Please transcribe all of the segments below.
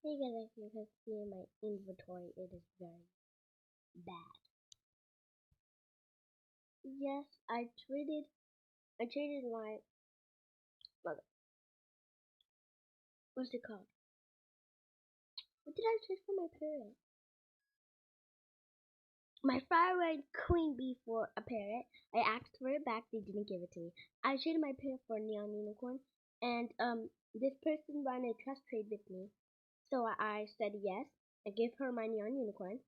Hey guys, as you can see in my inventory, it is very bad. Yes, I traded my, well, what's it called? What did I trade for my parrot? My fire-red queen bee for a parrot. I asked for it back, they didn't give it to me. I traded my parrot for a neon unicorn, and this person ran a trust trade with me. So I said yes. I gave her my neon unicorn.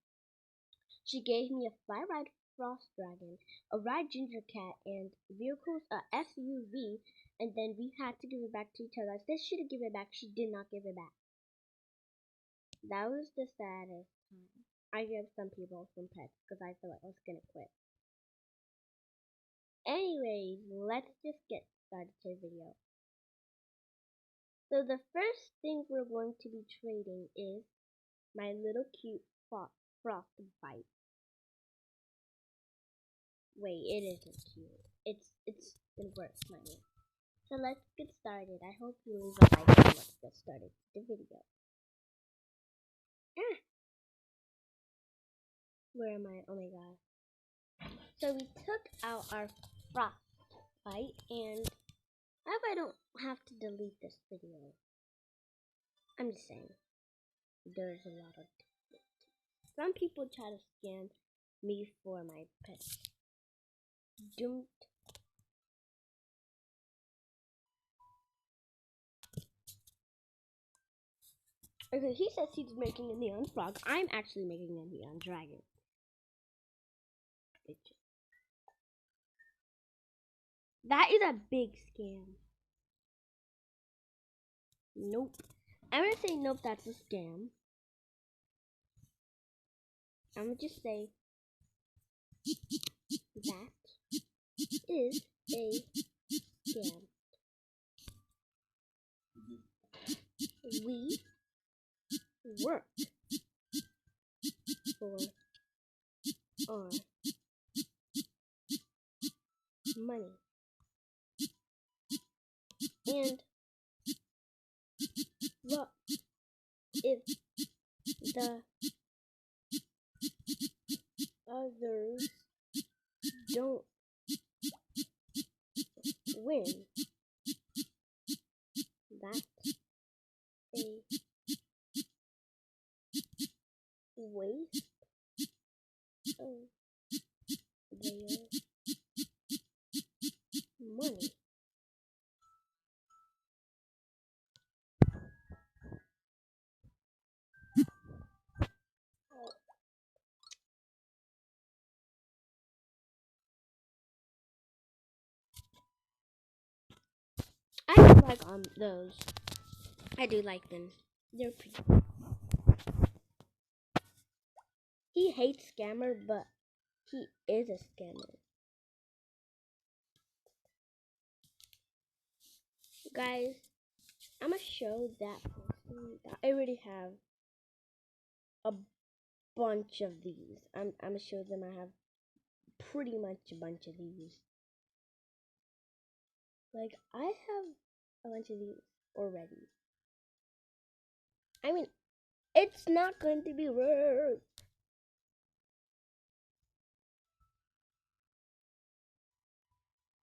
She gave me a fly-ride frost dragon, a ride ginger cat, and vehicles, a SUV, and then we had to give it back to each other. I said she should give it back. She did not give it back. That was the saddest time. I gave some people some pets because I felt like I was gonna quit. Anyways, let's just get started to the video. So the first thing we're going to be trading is my little cute frostbite. Wait, it isn't cute. It's worth money. So let's get started. I hope you leave a like and let's get started the video. Ah, where am I? Oh my god. So we took out our frostbite, and I hope I don't have to delete this video. I'm just saying, there's a lot of some people try to scam me for my pets. Don't. Okay, he says he's making a neon frog. I'm actually making a neon dragon. That is a big scam. Nope. I'm gonna say nope, that's a scam. I'm gonna just say that is a scam. We work for our money. And what if the others don't win? That's a waste of their money. I do like those. I do like them. They're pretty. He hates scammer, but he is a scammer. Guys, I'm gonna show that person that I already have a bunch of these. I'm gonna show them I have pretty much a bunch of these. Like, I have a bunch of these already. I mean, it's not going to be worth.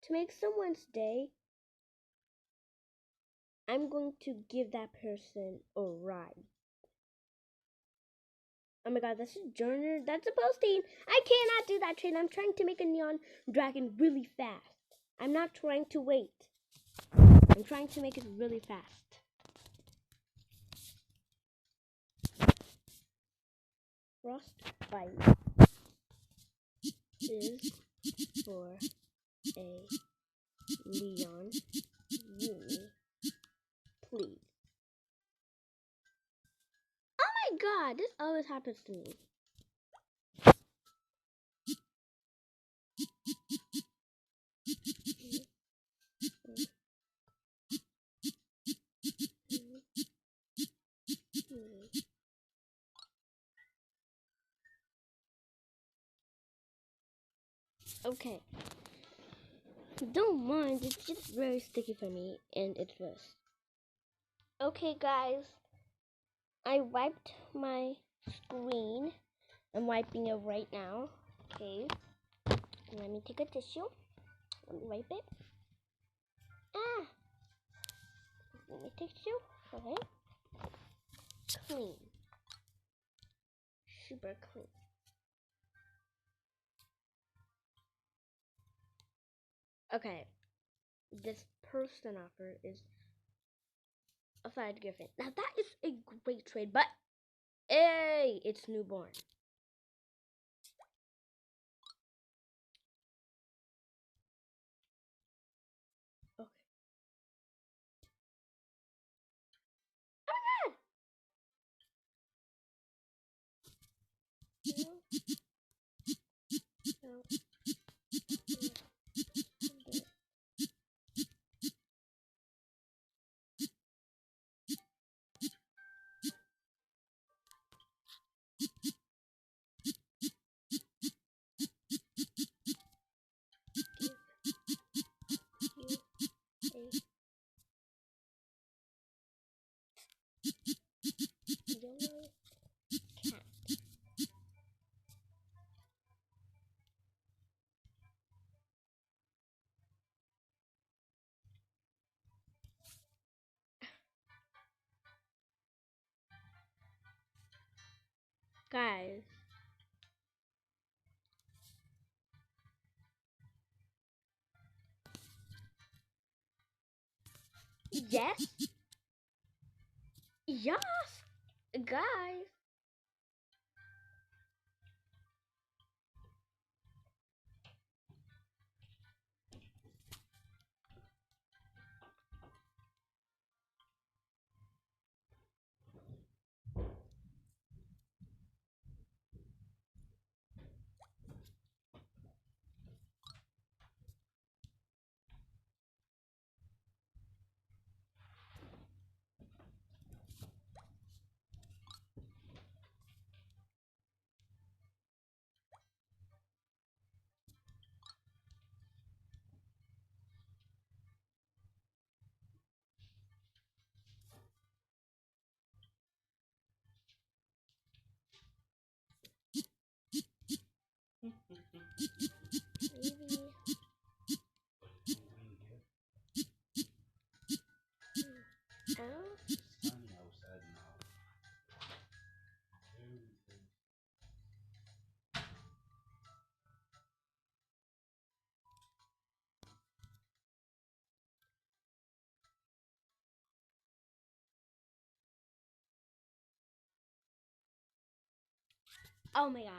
To make someone's day, I'm going to give that person a ride. Oh my god, that's a journal. That's a posting. I cannot do that trade. I'm trying to make a neon dragon really fast. I'm not trying to wait. I'm trying to make it really fast. Frostbite is for a neon uni, please. Oh my god, this always happens to me. Okay. Don't mind, it's just very sticky for me, and it's worse. Okay, guys. I wiped my screen. I'm wiping it right now. Okay. Let me take a tissue. Let me wipe it. Ah! Let me tissue. Okay. Clean. Super clean. Okay. This person offer is a fried griffin. Now that is a great trade, but hey, it's newborn. Okay. Oh my god! No, yellow cat. Guys, yes, yes, guys. Maybe. Oh. Oh my god.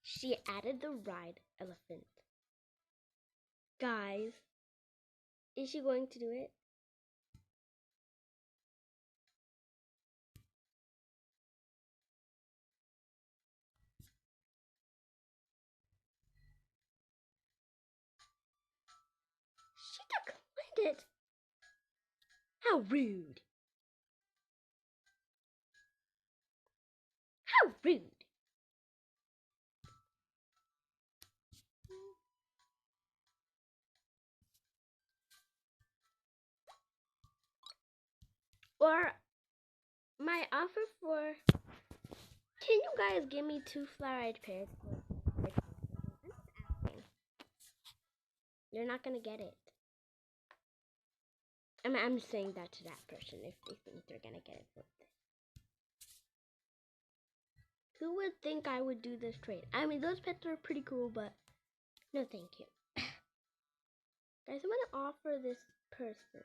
She added the ride elephant. Guys, is she going to do it? She declined it. How rude. How rude. Or my offer for, can you guys give me 2 flower-eyed parrots? You're not gonna get it. I'm saying that to that person if they think they're gonna get it. Who would think I would do this trade? I mean, those pets are pretty cool, but no thank you. Guys, I'm gonna offer this person.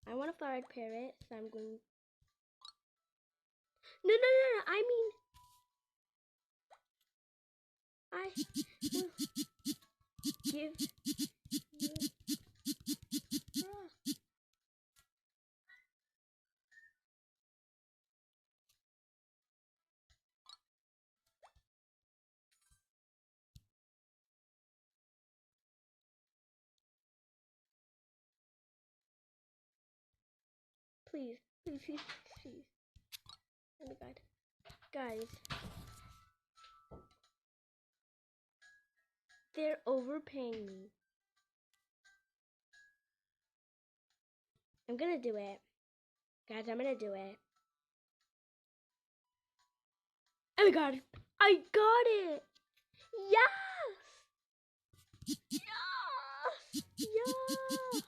I want a flowered parrot, so I'm going. No, I mean, I will give you. Please, please, please, please. Oh my god. Guys, they're overpaying me. I'm gonna do it. Guys, I'm gonna do it. Oh my god. I got it. Yes. Yes. Yeah.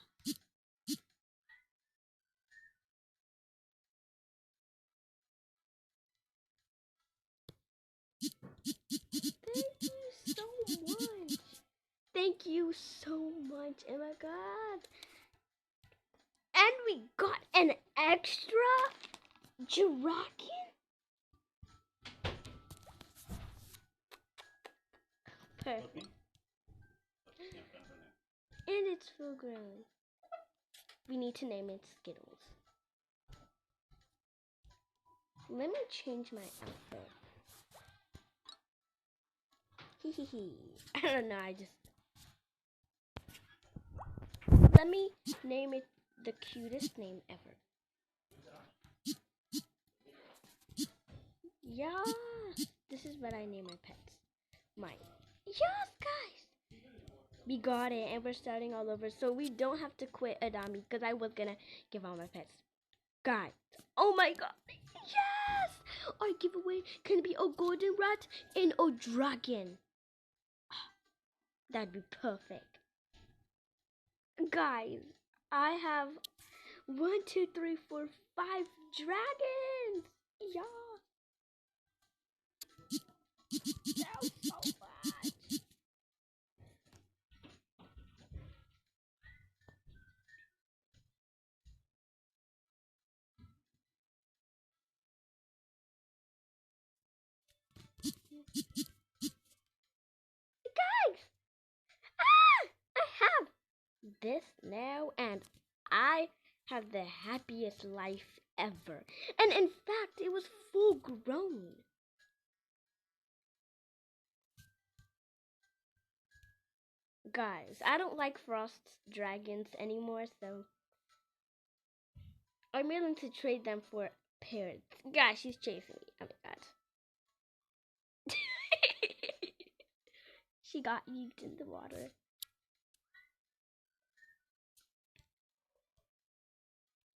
Thank you so much. Thank you so much. Oh my god. And we got an extra Jirakian. Perfect. And it's full grown. We need to name it Skittles. Let me change my outfit. Hee hee hee. I don't know, let me name it the cutest name ever. Yeah. This is what I name my pets. Mine. Yes, guys. We got it, and we're starting all over, so we don't have to quit Adami, because I was gonna give all my pets. Guys, oh my god, yes! Our giveaway can be a golden rat and a dragon. That'd be perfect. Guys, I have 1, 2, 3, 4, 5 dragons. Yeah. That was so much. Guys, I have this now, and I have the happiest life ever. And in fact, it was full grown. Guys, I don't like Frost's dragons anymore, so I'm willing to trade them for parrots. Guys, she's chasing me. Oh my god. She got yeeked in the water.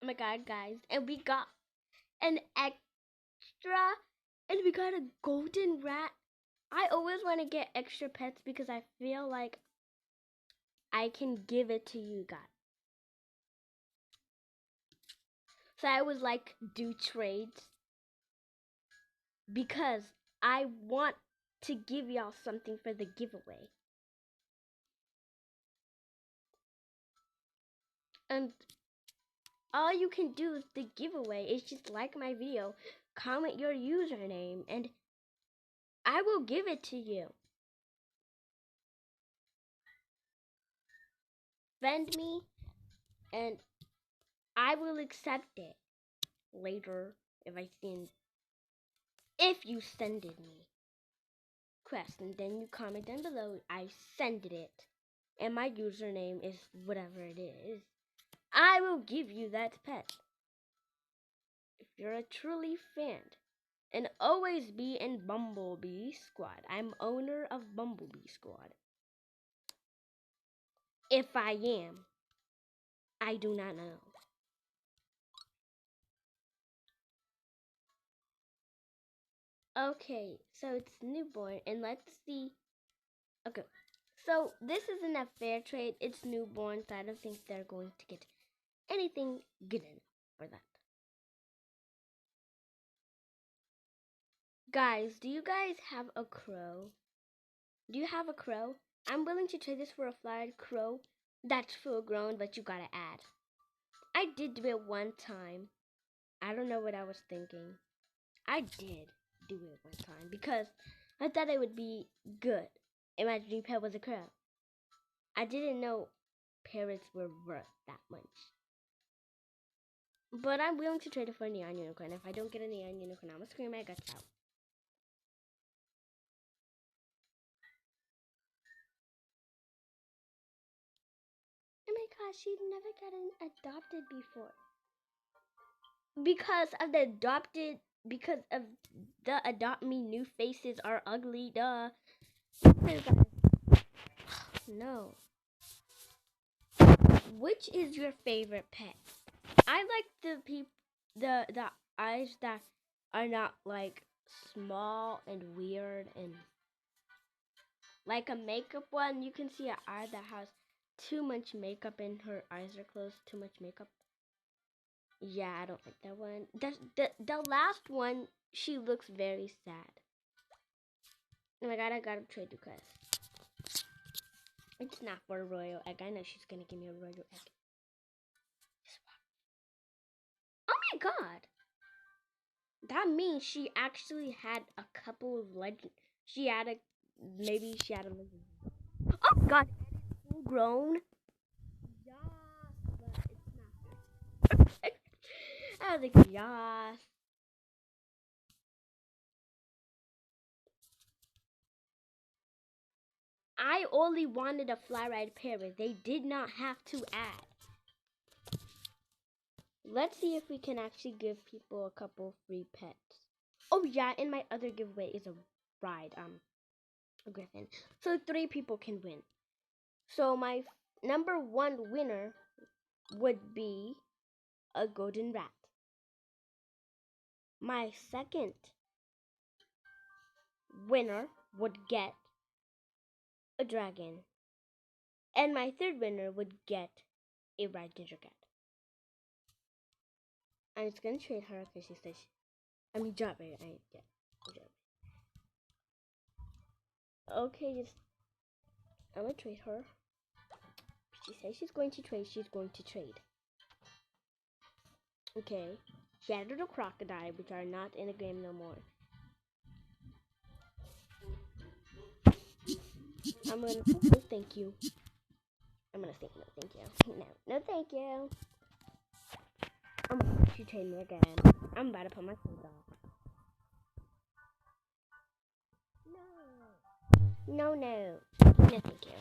Oh my god, guys. And we got an extra, and we got a golden rat. I always want to get extra pets because I feel like I can give it to you guys. So I was like, do trades because I want to give y'all something for the giveaway. And all you can do with the giveaway is just like my video, comment your username, and I will give it to you. Send me, and I will accept it later if you send it me. Quest, and then you comment down below, I send it, and my username is whatever it is. I will give you that pet. If you're a truly fan. And always be in Bumblebee Squad. I'm owner of Bumblebee Squad. If I am, I do not know. Okay, so it's newborn, and let's see. Okay, so this isn't a fair trade. It's newborn, so I don't think they're going to get anything good enough for that. Guys, do you guys have a crow? Do you have a crow? I'm willing to trade this for a flowered crow that's full grown, but you gotta add. I did do it one time. I don't know what I was thinking. I did do it one time because I thought it would be good. And my dream pet was a crow. I didn't know parrots were worth that much. But I'm willing to trade it for a neon unicorn. If I don't get a neon unicorn, I'm gonna scream my guts out. Oh my gosh, she never gotten adopted before. Because of the adopt me new faces are ugly, duh. No. Which is your favorite pet? I like the eyes that are not like small and weird and like a makeup one. You can see an eye that has too much makeup and her eyes are closed. Too much makeup. Yeah, I don't like that one. The last one, she looks very sad. Oh my god, I gotta trade request. It's not for a royal egg. I know she's gonna give me a royal egg. Oh my god! That means she actually had a couple of legend. She had a maybe she had a legend. Oh god, and it's full grown. Yeah, but it's not. I was like, yes. I only wanted a fly ride parrot. They did not have to add. Let's see if we can actually give people a couple free pets. Oh yeah, and my other giveaway is a ride, a griffin. So 3 people can win. So my number 1 winner would be a golden rat. My second winner would get a dragon. And my third winner would get a red ginger cat. I'm just gonna trade her because she says drop it. Drop. Okay, just I'm gonna trade her. She says she's going to trade. She's going to trade. Okay. She added a crocodile, which are not in the game no more. I'm gonna say no thank you. I'm gonna say no thank you. No thank you. I'm going to trade me again. I'm about to put my clothes on. No. No thank you.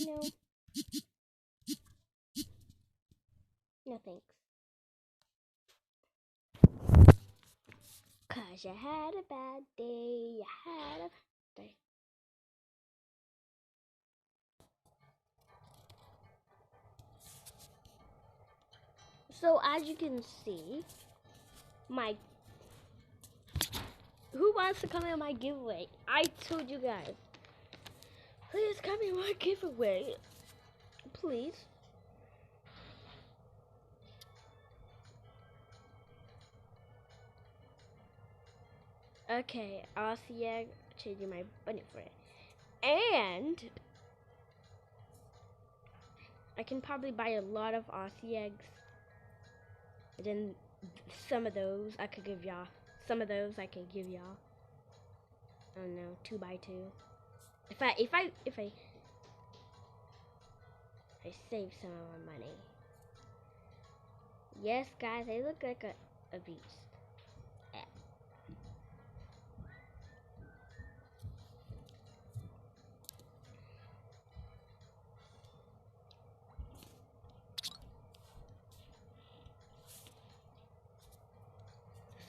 No. No thanks. Cause you had a bad day. You had a bad day. So as you can see, my who wants to come in my giveaway? I told you guys. Please come in my giveaway. Please. Okay, Aussie egg, changing my bunny for it. And I can probably buy a lot of Aussie eggs. And then some of those I could give y'all. Some of those I can give y'all. I don't know, 2 by 2. If I save some of my money. Yes, guys, they look like a beast.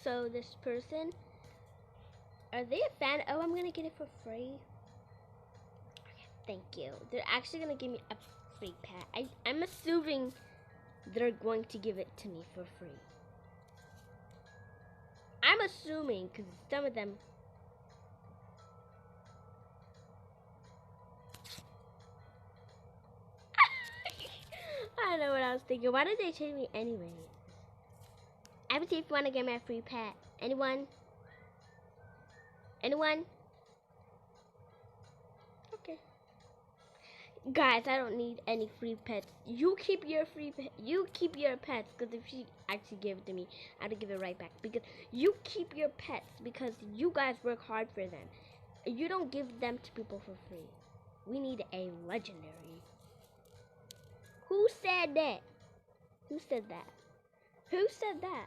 So this person, are they a fan? Oh, I'm gonna get it for free. Okay, thank you. They're actually gonna give me a free pet. I'm assuming they're going to give it to me for free. I'm assuming because some of them. I don't know what I was thinking. Why did they change me anyway? I would see if you want to get me a free pet. Anyone? Anyone? Okay. Guys, I don't need any free pets. You keep your pets because if she actually gave it to me, I'd give it right back because you keep your pets because you guys work hard for them. You don't give them to people for free. We need a legendary. Who said that? Who said that? Who said that?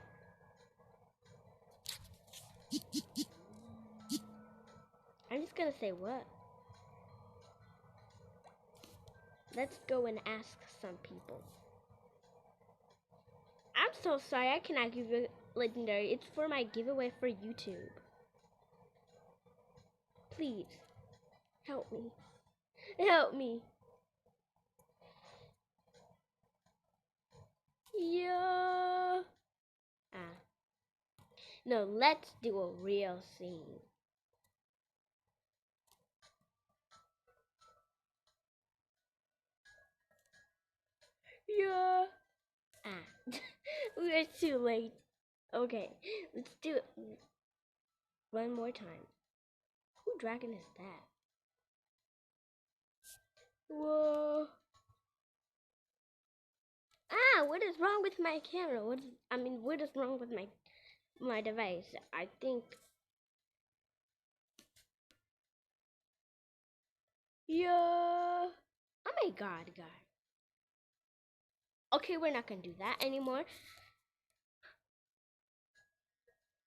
I'm just gonna say what? Let's go and ask some people. I'm so sorry, I cannot give you legendary. It's for my giveaway for YouTube. Please, help me. Help me. Yeah. Ah. No, let's do a real scene. Yeah. Ah. We're too late. Okay, let's do it one more time. Who dragon is that? Whoa. Ah, what is wrong with my camera? What is wrong with my device? I think. Yeah. Oh my god, guys. Okay, we're not gonna do that anymore.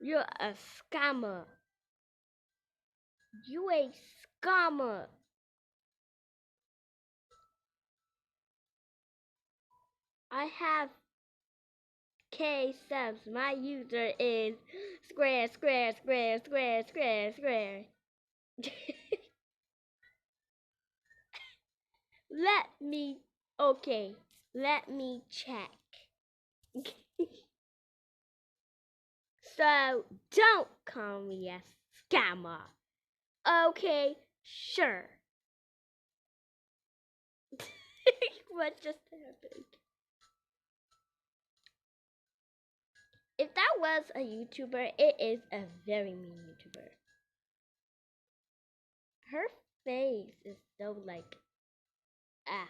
You're a scammer. You a scammer. I have K subs. My user is square, square, square, square, square, square. Let me, okay, let me check. So, don't call me a scammer. Okay, sure. What just happened? If that was a YouTuber, it is a very mean YouTuber. Her face is so like, ah,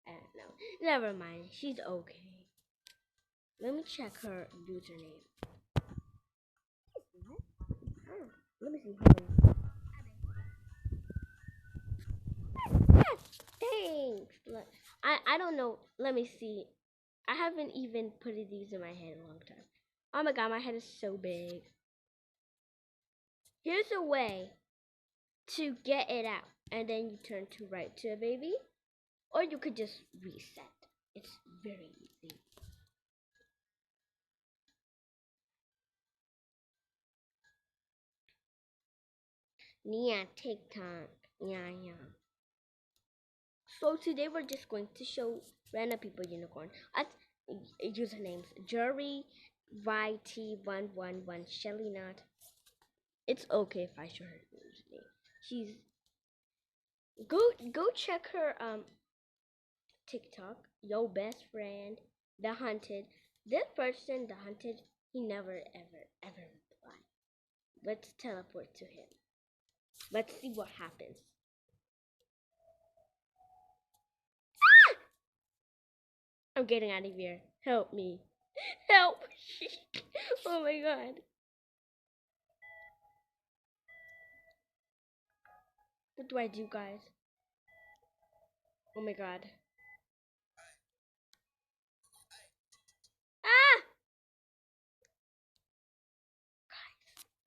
I don't know. Never mind, she's okay. Let me check her username. Oh, let me see her. Yes, thanks. I don't know. Let me see. I haven't even put these in my head in a long time. Oh my god, my head is so big. Here's a way to get it out, and then you turn to right to a baby, or you could just reset. It's very easy. Yeah, TikTok. Yeah. So today we're just going to show random people unicorn. Usernames Jury YT111 Shelly Not. It's okay if I show her username. She's go check her TikTok. Yo best friend, the hunted. This person, the hunted, he never ever replied. Let's teleport to him. Let's see what happens. I'm getting out of here. Help me. Help. Oh my god. What do I do, guys? Oh my god. Ah!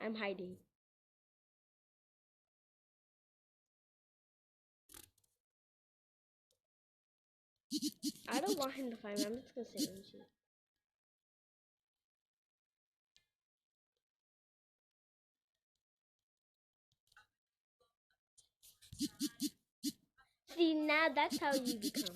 I'm hiding. I don't want him to find me. I'm just gonna say Angie. See, now that's how you become.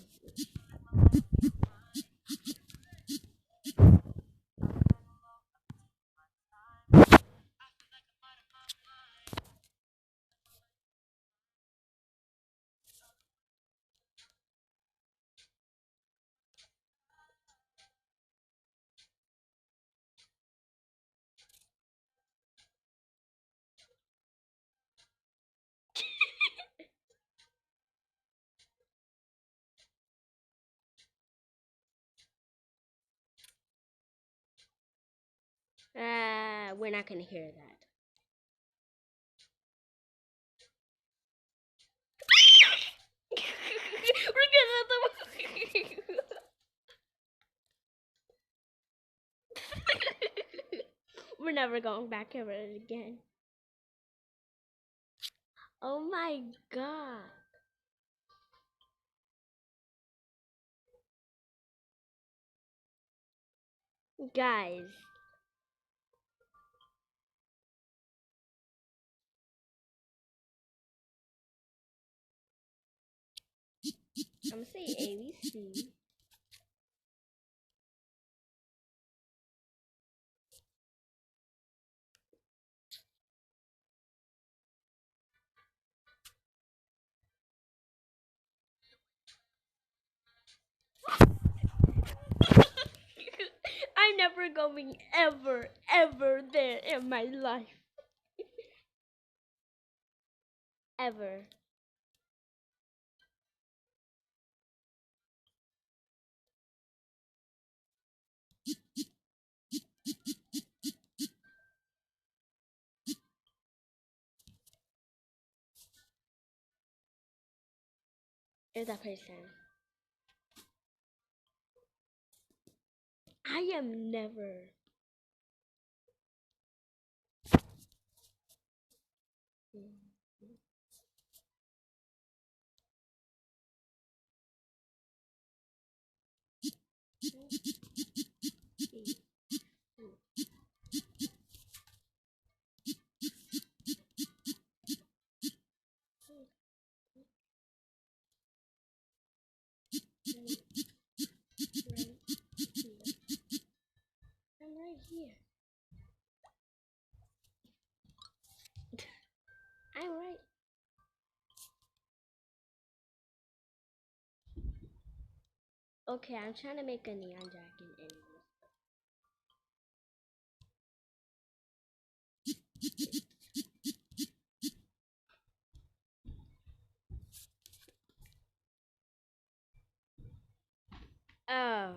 We're not gonna hear that. We're gonna. We're never going back ever again. Oh my god. Guys. I'm gonna say ABC. never going ever there in my life. Ever. Is that person. I am never. I'm right here. I'm right. Okay, I'm trying to make a neon dragon anyways. Oh.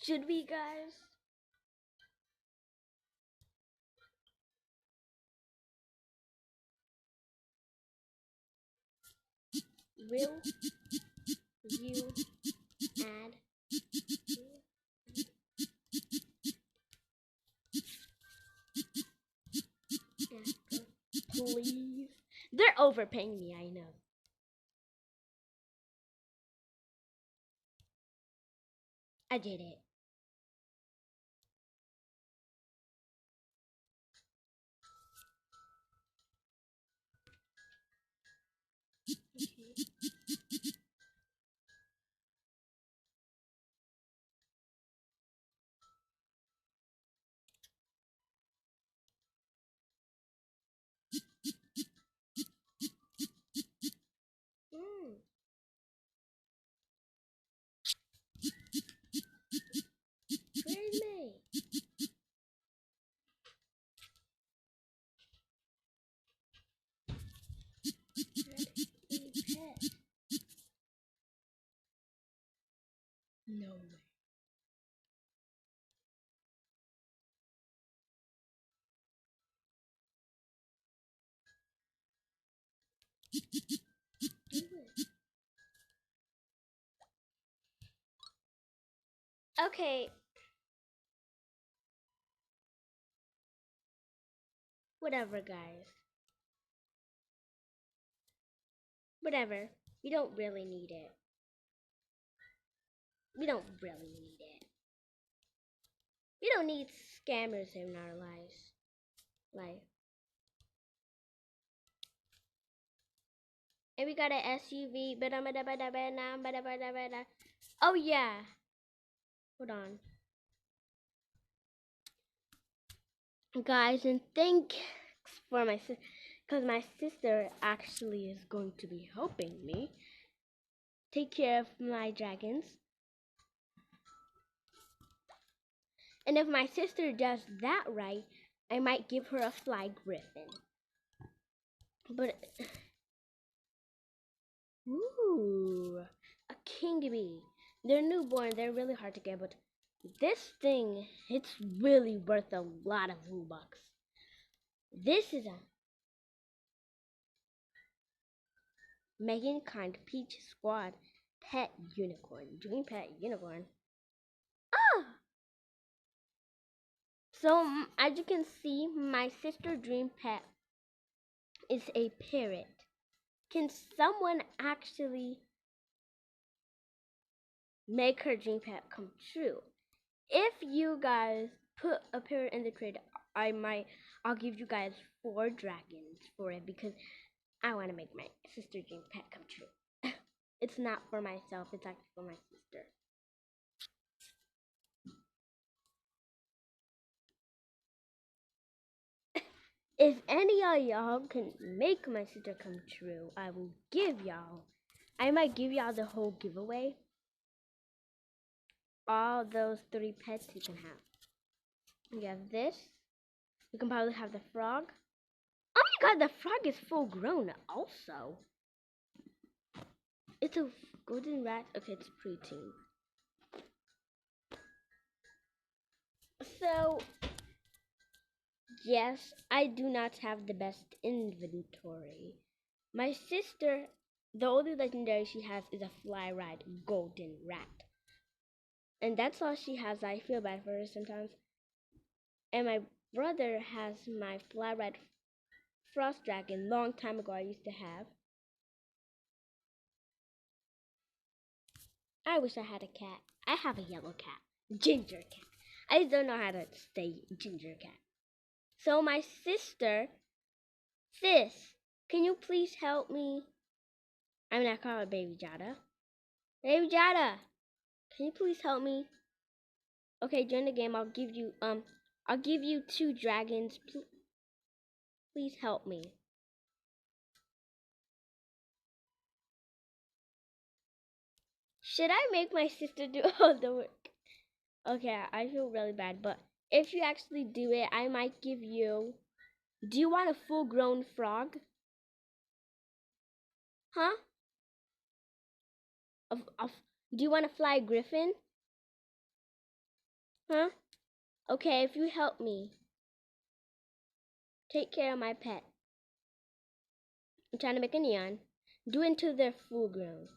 Should we, guys? Will you add please? They're overpaying me, I know. I did it. Mm. Where's me? Pet. No way. Do it. Okay, whatever, guys. Whatever. We don't really need it. We don't really need it. We don't need scammers in our lives. Life. And we got an SUV. Oh yeah. Hold on. Guys, and thanks for my sister, because my sister actually is going to be helping me take care of my dragons. And if my sister does that right, I might give her a fly griffin. But ooh, a king bee. They're newborn. They're really hard to get, but this thing, it's really worth a lot of Robux. This is a Megan Kind Peach Squad Pet Unicorn. Dream Pet Unicorn. Ah! So, as you can see, my sister Dream Pet is a parrot. Can someone actually make her dream pet come true? If you guys put a parrot in the trade, I'll give you guys 4 dragons for it because I want to make my sister dream pet come true. It's not for myself, it's actually for my sister. If any of y'all can make my sister come true, I will give y'all. I might give y'all the whole giveaway. All those 3 pets you can have. You have this. You can probably have the frog. Oh my god, the frog is full grown also. It's a golden rat. Okay, it's preteen. So, yes, I do not have the best inventory. My sister, the only legendary she has is a fly ride golden rat. And that's all she has. I feel bad for her sometimes. And my brother has my fly ride frost dragon. Long time ago I used to have. I wish I had a cat. I have a yellow cat. Ginger cat. I just don't know how to say ginger cat. So my sister, sis, can you please help me? I'm not calling her Baby Jada. Baby Jada, can you please help me? Okay, join the game. I'll give you 2 dragons. Please help me. Should I make my sister do all the work? Okay, I feel really bad, but if you actually do it, I might give you. Do you want a full-grown frog? Huh? Do you want to fly a griffin? Huh? Okay, if you help me take care of my pet. I'm trying to make a neon. Do it until they're full grown.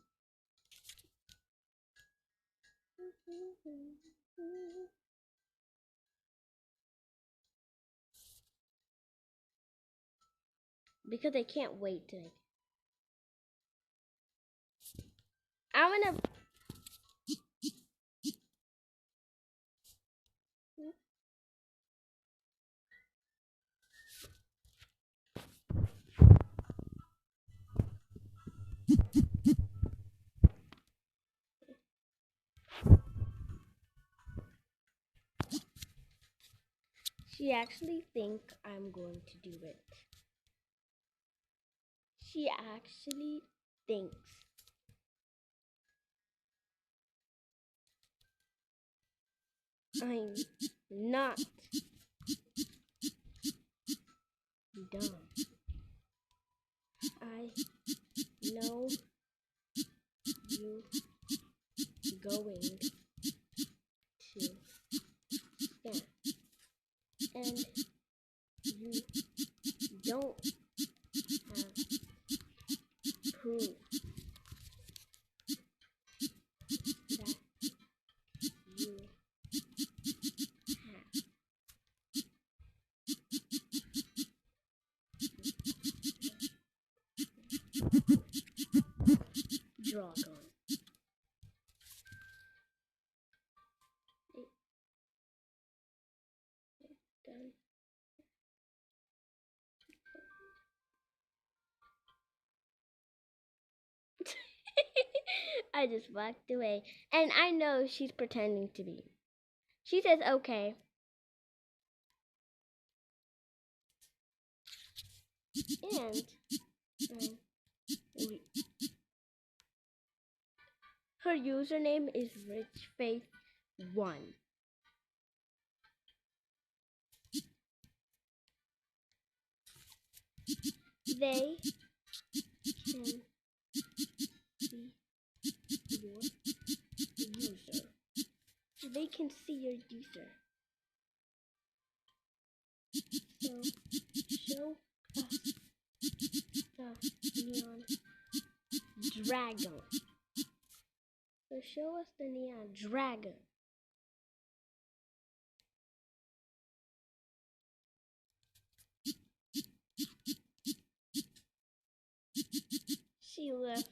Because I can't wait to. I'm gonna. She actually thinks I'm going to do it. She actually thinks. I'm not dumb. I know you going to scam. And you don't have proof that you have. Dragon. Done. I just walked away. And I know she's pretending to be. She says, okay. And her username is richfaith1. They can see your user. They can see your user. So show us the neon dragon. So show us the neon dragon. She left.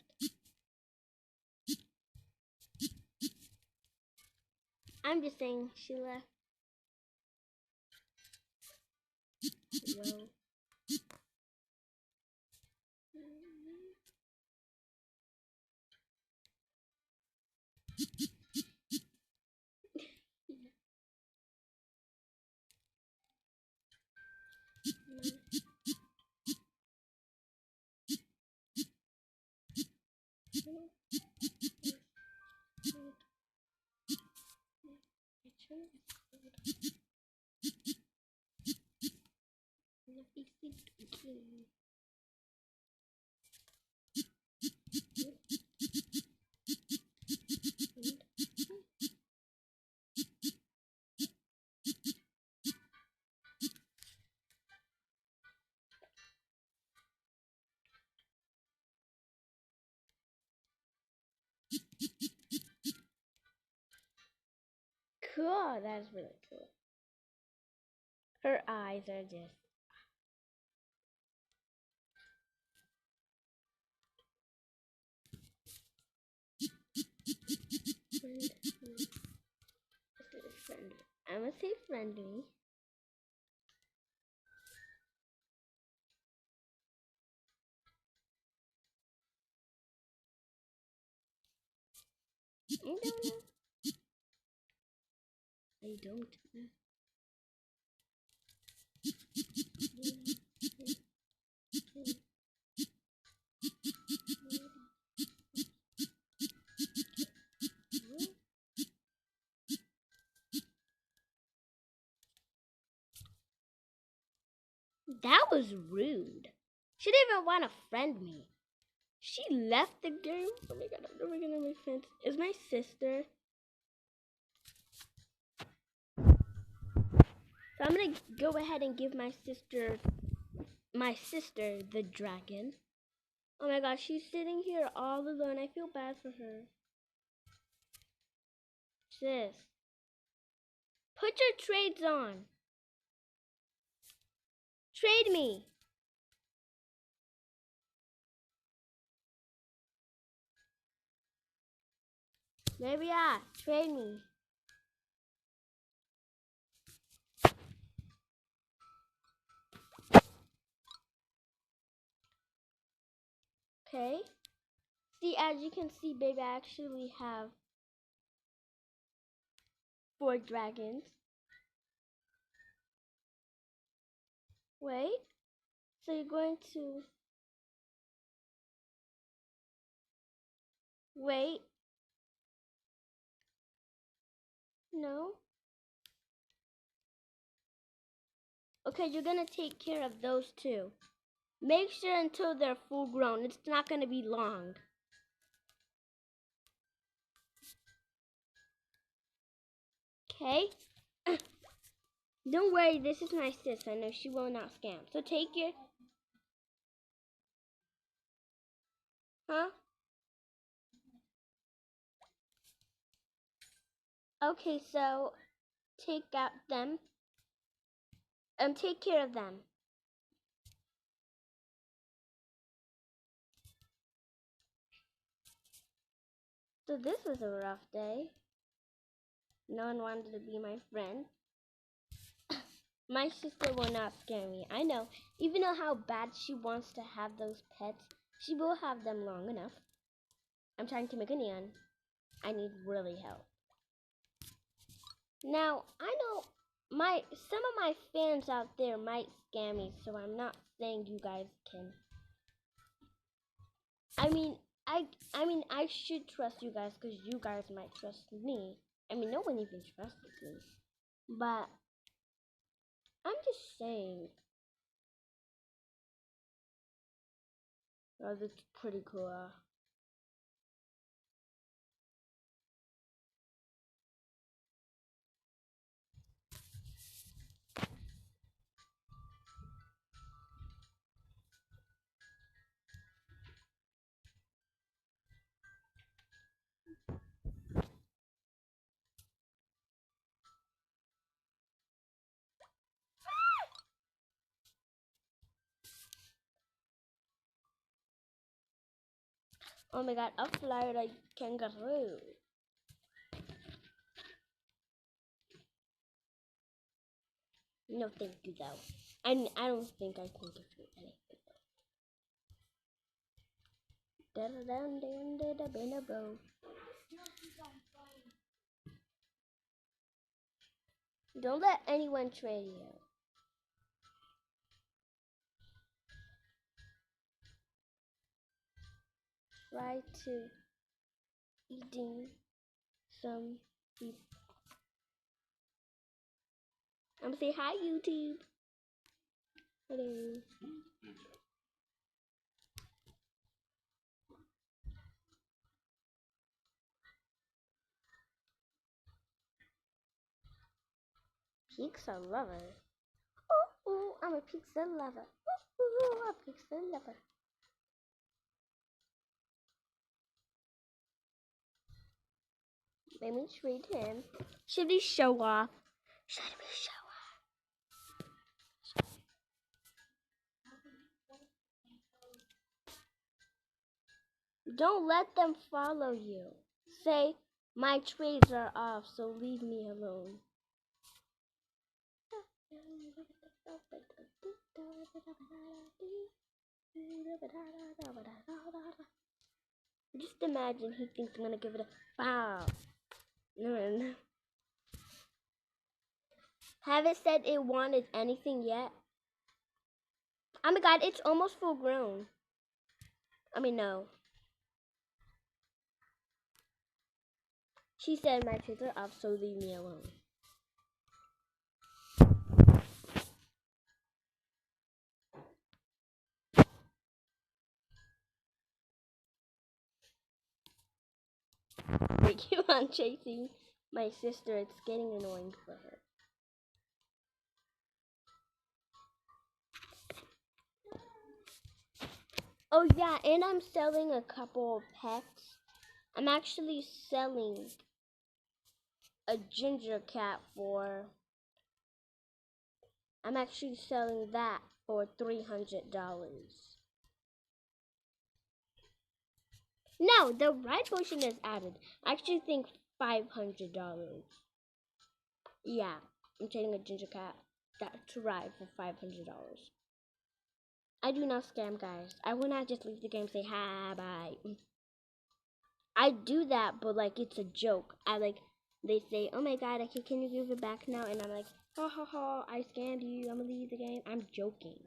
I'm just saying she left. Well. Cool, that's really cool. Her eyes are just. Friendly. I'm gonna say friendly. I don't know. I don't know. That was rude. She didn't even want to friend me. She left the game. Oh my god, I'm never gonna make friends. Is my sister. So I'm gonna go ahead and give my sister the dragon. Oh my gosh, she's sitting here all alone. I feel bad for her. Sis, put your trades on. Trade me. Maybe trade me. Okay. See, as you can see, baby, I actually have 4 dragons. Wait. So you're going to wait. No. Okay, you're gonna take care of those 2. Make sure until they're full grown. It's not gonna be long. Okay. Don't worry, this is my sis. I know she will not scam. So take your... Huh? Okay, so take out them. Take care of them. So this was a rough day. No one wanted to be my friend. My sister will not scare me. I know. Even though how bad she wants to have those pets, she will have them long enough. I'm trying to make a neon. I need really help. Now, I know some of my fans out there might scam me, so I'm not saying you guys can. I should trust you guys because you guys might trust me. I mean, no one even trusts me. But I'm just saying. Oh, that's pretty cool. Oh my god, a fly like kangaroo. No, thank you though. I don't think I can give you anything. Don't let anyone trade you. Try to eating some people. I'm gonna say hi, YouTube. Hello. Pizza lover. Ooh, I'm a pizza lover. Ooh, I'm a pizza lover. Let me treat him. Should we show off? Should we show off? Don't let them follow you. Say, my trades are off, so leave me alone. Just imagine he thinks I'm gonna give it a wow. No. Haven't said it wanted anything yet. Oh my god, it's almost full grown. I mean, no. She said my trades are off, so leave me alone. We keep on chasing my sister. It's getting annoying for her. Oh yeah, and I'm selling a couple of pets. I'm actually selling a ginger cat for... I'm actually selling that for $300. No, the red potion is added. I actually think $500. Yeah, I'm trading a ginger cat to ride for $500. I do not scam, guys. I will not just leave the game and say hi, bye. I do that, but like it's a joke. They say, oh my god, can you give it back now? And I'm like, ha ha ha, I scammed you. I'm gonna leave the game. I'm joking.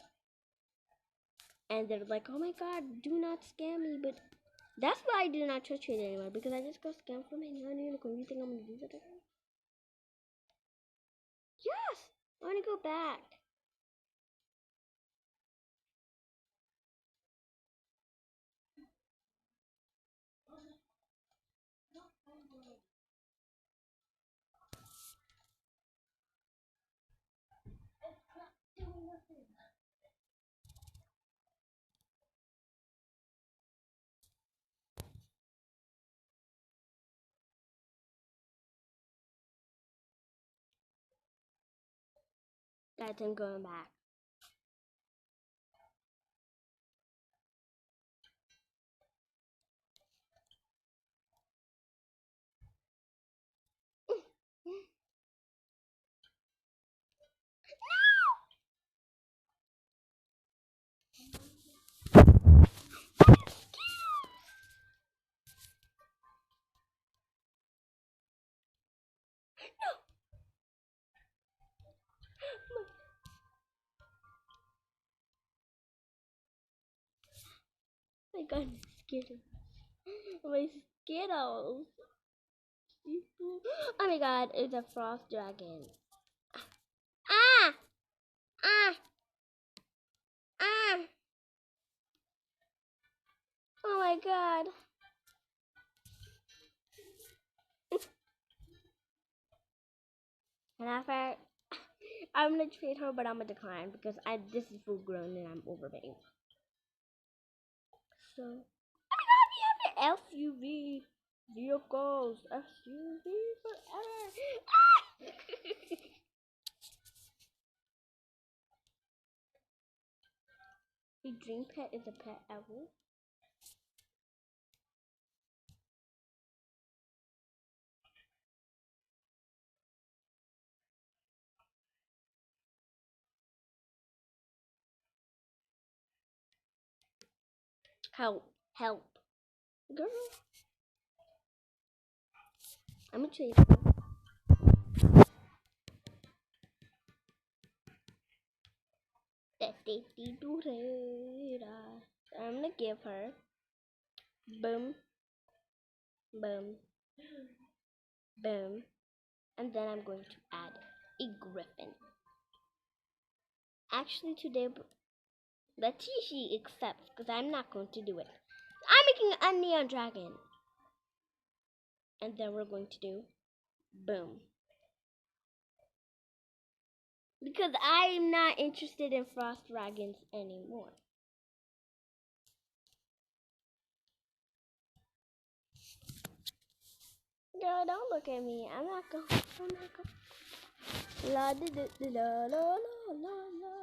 And they're like, oh my god, do not scam me. But that's why I do not trust trade anymore, because I just got scammed from a non-unicorn. You think I'm gonna do that again? Yes, I wanna go back. Guys, I'm going back. Oh my god, Skittles. My Skittles. Oh my god, it's a frost dragon. Ah! Ah! Ah! Oh my god. And after, I'm gonna trade her, but I'm gonna decline because this is full grown and I'm overpaying. So, oh my god, we have the SUV vehicles. SUV forever. Ah! Your dream pet is a pet owl. Help, help. Girl. I'm gonna trade her. I'm gonna give her boom, boom, boom, and then I'm going to add a griffin. Actually, today, let's see if she accepts, because I'm not going to do it. I'm making a neon dragon. And then we're going to do boom. Because I'm not interested in frost dragons anymore. Girl, don't look at me. I'm not going. La da da da la la la la la.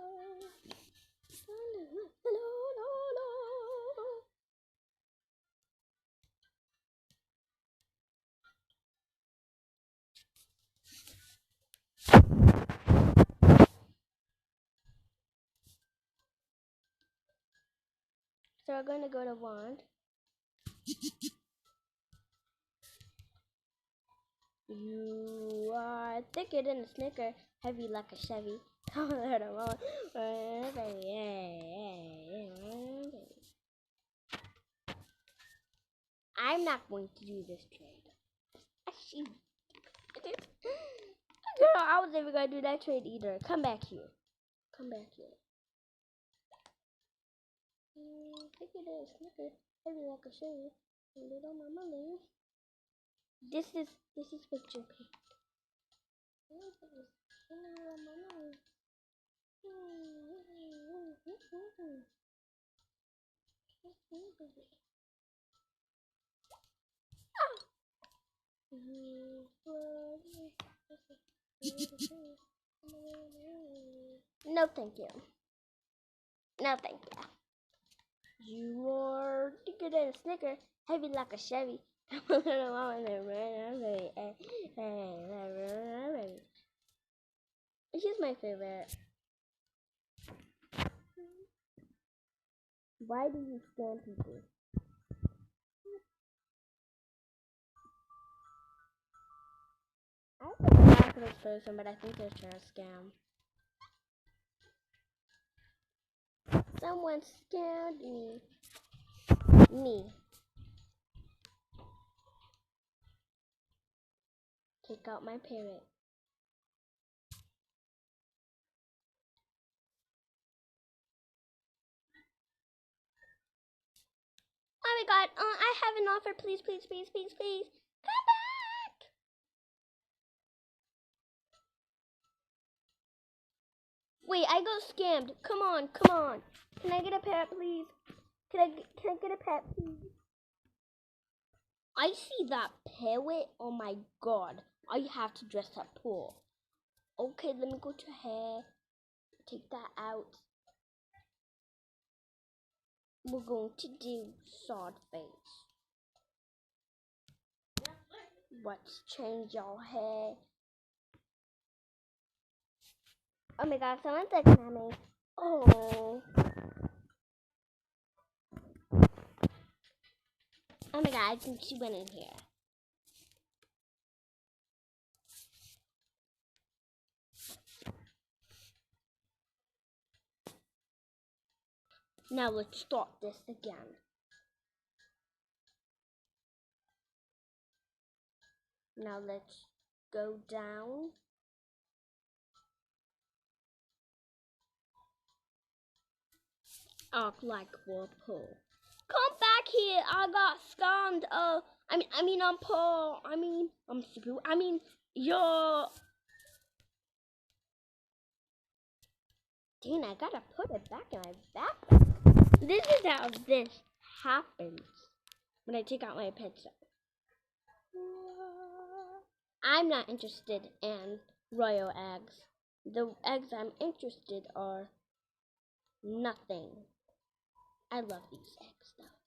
So we're gonna go to wand. You are thicker than a Snicker, heavy like a Chevy. I'm not going to do this trade. Girl, I was never gonna do that trade either. Come back here. Come back here. Thicker than a Snicker, heavy like a Chevy. Little mama Lou. This is picture pink. No, thank you. No, thank you. You are thicker than a Snicker, heavy like a Chevy. She's my favorite. Why do you scam people? I don't know for this person, but I think they're trying to scam. Someone scammed me. Me. Take out my parrot. Oh my god, I have an offer. Please, please, please, please, please. Come back! Wait, I got scammed. Come on, come on. Can I get a pet, please? Can I get a pet, please? I see that parrot. Oh my god. I have to dress up pool. Okay, let me go to hair. Take that out. We're going to do sword face. Let's change your hair. Oh my god, someone's looking at me. Oh. Oh my god, I think she went in here. Now let's start this again. Now let's go down. Act like whirlpool. Come back here! I got scammed. I'm poor. I'm stupid. You're. Dang, I gotta put it back in my backpack. This is how this happens when I take out my pets. I'm not interested in royal eggs. The eggs I'm interested are nothing. I love these eggs though.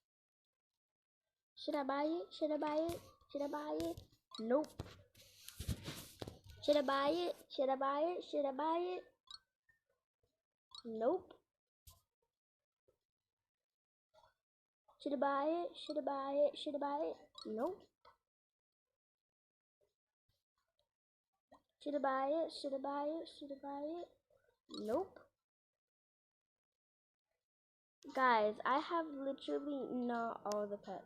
Should I buy it? Should I buy it? Should I buy it? Nope. Should I buy it? Should I buy it? Should I buy it? Nope. Should I buy it? Should I buy it? Should I buy it? Nope. Should I buy it? Should I buy it? Should I buy it? Nope. Guys, I have literally not all the pets.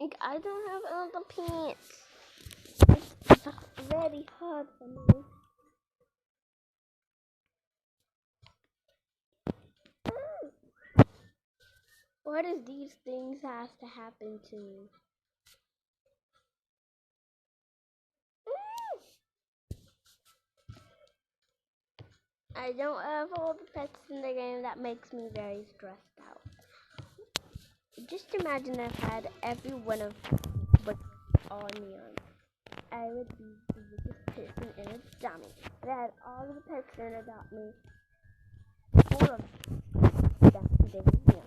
Like, I don't have all the pants. It's very hard for me. Why does these things have to happen to me? I don't have all the pets in the game. That makes me very stressed out. Just imagine if I had every one of what's all neon. I would be the biggest person in a dummy. If I had all of the pets learn about me, all of them today neon.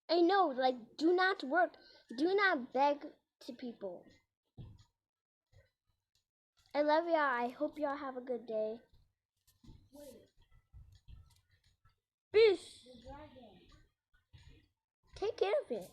I know, like, do not work. Do not beg to people. I love y'all. I hope y'all have a good day. Peace. Take care of it.